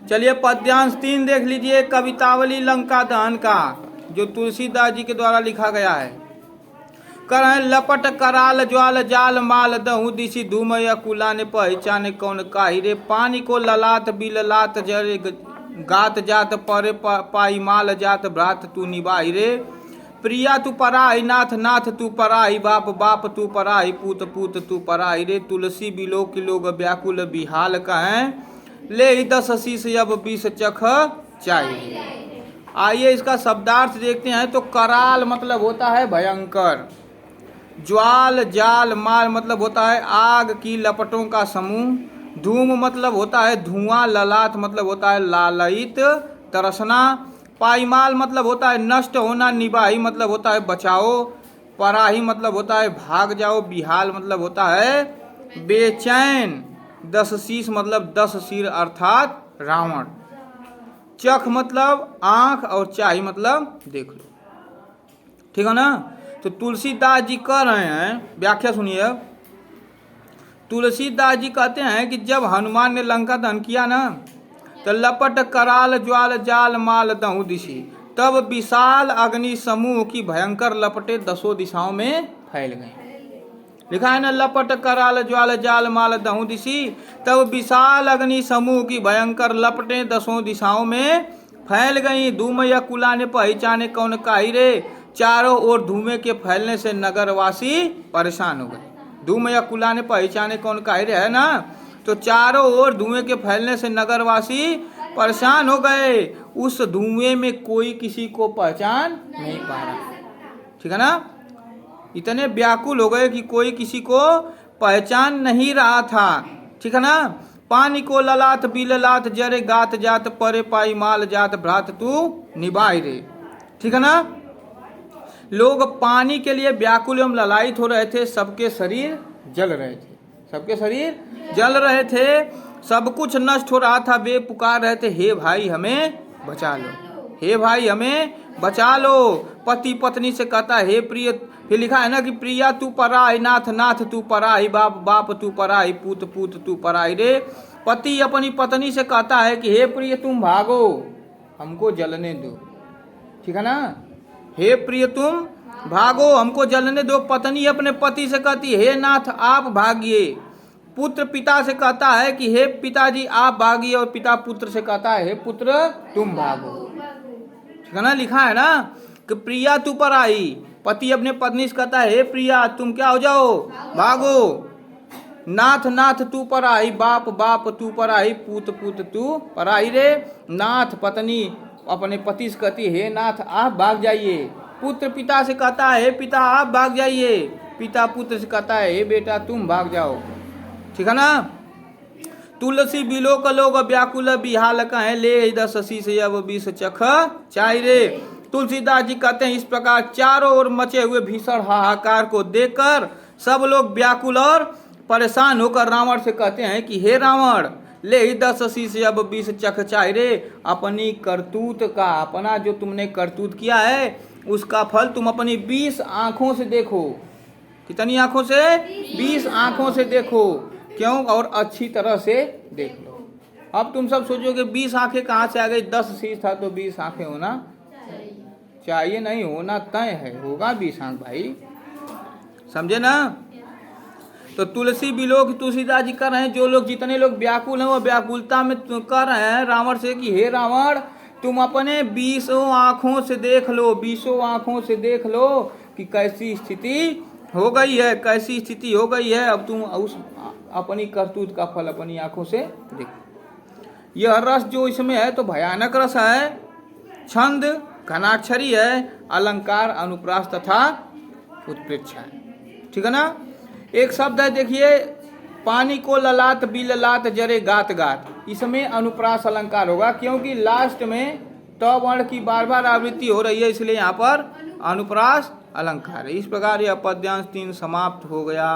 चलिए पद्यांश 3 देख लीजिए, कवितावली लंका दहन का, जो तुलसीदास जी के द्वारा लिखा गया है। कर लपट कराल ज्वाल जाल माल दहु दिशी धूमय कुला ने पहचाने कौन काही रे। पानी को ललात बिल लात जरे गात जात परे पाई माल जात भ्रात तू निभाई रे। प्रिया तू पराई नाथ नाथ तू पराई बाप बाप तू पराई पूत पूत तू पराई रे। तुलसी बिलो के लोग व्याकुल बिहाल कहें, ले 10 शीश अब 20 चख चाहिए। आइए इसका शब्दार्थ देखते हैं। तो कराल मतलब होता है भयंकर, ज्वाल जाल माल मतलब होता है आग की लपटों का समूह, धूम मतलब होता है धुआं, ललाट मतलब होता है लालयित तरसना, पाईमाल मतलब होता है नष्ट होना, निबाही मतलब होता है बचाओ, पराही मतलब होता है भाग जाओ, बिहाल मतलब होता है बेचैन, 10 शीश मतलब 10 सिर अर्थात रावण, चख मतलब आंख और चाही मतलब देख लो। ठीक है ना। तो तुलसीदास जी कह रहे हैं, व्याख्या सुनिए। तुलसीदास जी कहते हैं कि जब हनुमान ने लंका दहन किया ना, तो लपट कराल ज्वाल जाल माल दहु दिशी, तब विशाल अग्नि समूह की भयंकर लपटें 10 दिशाओं में फैल गई। लिखा है ना, लपट कराल ज्वाल जाल माल दहु दिशी, तब विशाल अग्नि समूह की भयंकर लपटें 10 दिशाओं में फैल गई। धूमय कुला ने पहचाने कौन काही रे। चारों ओर धुएं के फैलने से नगरवासी परेशान हो गए। धूमय कुला ने पहचाने कौन काही रे है ना, तो चारों ओर धुएं के फैलने से नगरवासी परेशान हो गए। उस धुएं में कोई किसी को पहचान नहीं पा रहा। ठीक है ना। इतने व्याकुल हो गए कि कोई किसी को पहचान नहीं रहा था। ठीक है ना। पानी को ललाट बिललाट जरे गात जात परे पाई माल जात भ्रात तू निभाई रे। ठीक है ना। लोग पानी के लिए व्याकुल एवं ललायित हो रहे थे, सबके शरीर जल रहे थे, सबके शरीर जल रहे थे, सब कुछ नष्ट हो रहा था। वे पुकार रहे थे, हे भाई हमें बचा लो, हे भाई हमें बचा लो। पति पत्नी से कहता है, हे प्रिय, फिर लिखा है ना कि प्रिया तू पराई नाथ नाथ तू पराई बाप बाप तू पराई पूत पूत तू पराई रे। पति अपनी पत्नी से कहता है कि हे प्रिय तुम भागो, हमको जलने दो। ठीक है ना। हे प्रिय तुम भागो, हमको जलने दो। पत्नी अपने पति से कहती, हे नाथ आप भागिए। पुत्र पिता से कहता है कि हे पिताजी आप भागिए, और पिता पुत्र से कहता है, हे पुत्र तुम भागो। ठीक है ना। लिखा है ना कि प्रिया तू पर आई, पति अपने पत्नी से कहता है, हे प्रिया तुम क्या हो जाओ, भागो। नाथ नाथ तू पर आई, बाप बाप तू पर आई, पूत पूत तू पर आई रे। नाथ पत्नी अपने पति से कहती, हे नाथ आप भाग जाइए। पुत्र पिता से कहता है, हे पिता आप भाग जाइए। पिता पुत्र से कहता है, हे बेटा तुम भाग जाओ। ठीक है ना। तुलसी बिलो का लोग व्याकुल बिहाल कहें, ले 10 शीश अब 20 चख चाय रे। तुलसीदास जी कहते हैं, इस प्रकार चारों ओर मचे हुए भीषण हाहाकार को देखकर सब लोग व्याकुल और परेशान होकर रावण से कहते हैं कि हे रावण, ले 10 शीश अब 20 चख चाय रे। अपनी करतूत का, अपना जो तुमने करतूत किया है उसका फल तुम अपनी 20 आंखों से देखो। कितनी आंखों से? 20 आंखों से देखो। क्यों? और अच्छी तरह से देख लो। अब तुम सब सोचोगे 20 आंखें कहाँ से आ गई? 10 शीश था तो 20 आंखें होना चाहिए, नहीं होना तय है, होगा 20 आंख भाई, समझे ना। तो तुलसी बिलोक तुलसीदास जी कर रहे हैं, जो लोग जितने लोग व्याकुल हैं वो व्याकुलता में कर रहे हैं रावण से कि हे रावण तुम अपने 20 आंखों से देख लो, 20 आंखों से देख लो कि कैसी स्थिति हो गई है, कैसी स्थिति हो गई है। अब तुम उस अपनी करतूत का फल अपनी आंखों से देखो। यह रस जो इसमें है तो भयानक रस है, छंद घनाक्षरी है, अलंकार अनुप्रास तथा उत्प्रेक्ष है। ठीक है ना। एक शब्द है देखिए, पानी को ललाट बिललाट जरे गात गात, इसमें अनुप्रास अलंकार होगा क्योंकि लास्ट में त वर्ण की बार बार आवृत्ति हो रही है, इसलिए यहाँ पर अनुप्रास अलंकार है। इस प्रकार यह पद्यांश 3 समाप्त हो गया।